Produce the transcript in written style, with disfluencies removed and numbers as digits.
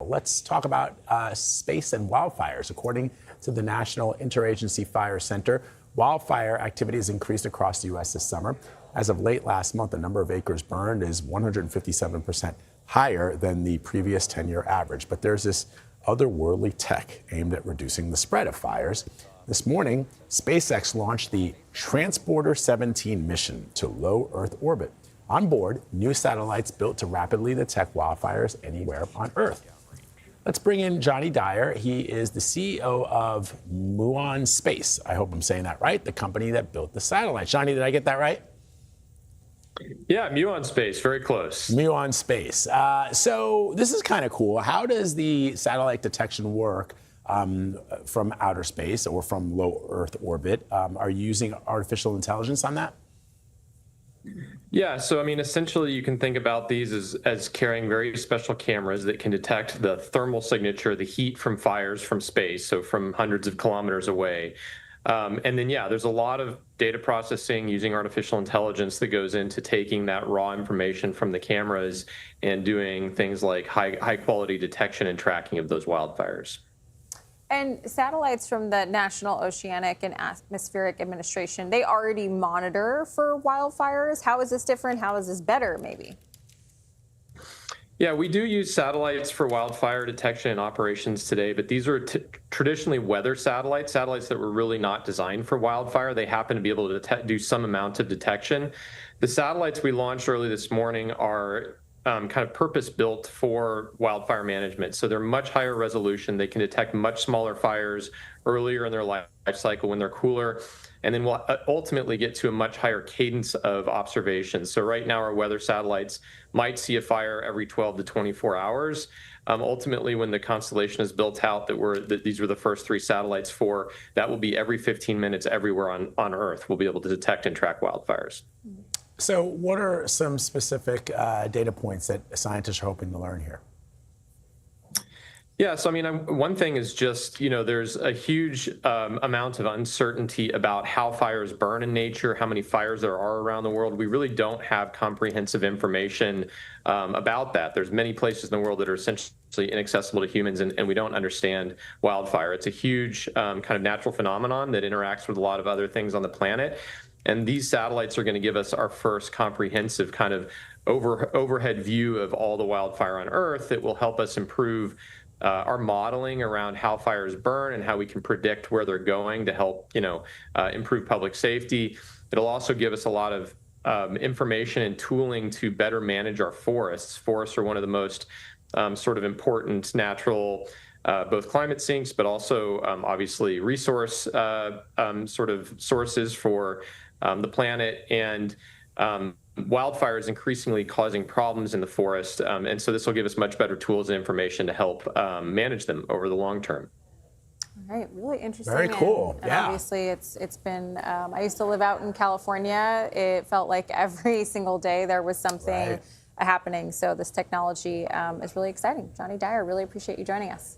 let's talk about space and wildfires. According to the National Interagency Fire Center, wildfire activity has increased across the U.S. this summer. As of late last month, the number of acres burned is 157% higher than the previous 10-year average. But there's this otherworldly tech aimed at reducing the spread of fires. This morning, SpaceX launched the Transporter 17 mission to low Earth orbit. On board, new satellites built to rapidly detect wildfires anywhere on Earth. Let's bring in Jonny Dyer. He is the CEO of Muon Space. I hope I'm saying that right, the company that built the satellite. Jonny, did I get that right? Yeah, Muon Space, very close. Muon Space. So this is kind of cool. How does the satellite detection work from outer space or from low Earth orbit? Are you using artificial intelligence on that? Yeah, so I mean, essentially you can think about these as carrying very special cameras that can detect the thermal signature, the heat from fires from space, so from hundreds of kilometers away. And then, yeah, there's a lot of data processing using artificial intelligence that goes into taking that raw information from the cameras and doing things like high quality detection and tracking of those wildfires. And satellites from the National Oceanic and Atmospheric Administration, they already monitor for wildfires. How is this different? How is this better, maybe? Yeah, we do use satellites for wildfire detection and operations today, but these are traditionally weather satellites that were really not designed for wildfire. They happen to be able to do some amount of detection. The satellites we launched early this morning are kind of purpose-built for wildfire management. So they're much higher resolution. They can detect much smaller fires earlier in their life cycle when they're cooler. And then we'll ultimately get to a much higher cadence of observations. So right now our weather satellites might see a fire every 12 to 24 hours. Ultimately, when the constellation is built out that these were the first 3 satellites for, that will be every 15 minutes everywhere on Earth. We'll be able to detect and track wildfires. So what are some specific data points that scientists are hoping to learn here? Yeah, so I mean, one thing is just, there's a huge amount of uncertainty about how fires burn in nature, how many fires there are around the world. We really don't have comprehensive information about that. There's many places in the world that are essentially inaccessible to humans, and we don't understand wildfire. It's a huge kind of natural phenomenon that interacts with a lot of other things on the planet. And these satellites are going to give us our first comprehensive kind of overhead view of all the wildfire on Earth that will help us improve our modeling around how fires burn and how we can predict where they're going to help, improve public safety. It'll also give us a lot of information and tooling to better manage our forests. Forests are one of the most sort of important natural both climate sinks, but also obviously resource sort of sources for the planet, and wildfire is increasingly causing problems in the forest, and so this will give us much better tools and information to help manage them over the long term. All right, really interesting. Very cool. And yeah. Obviously, it's been. I used to live out in California. It felt like every single day there was something happening. So this technology is really exciting. Jonny Dyer, really appreciate you joining us.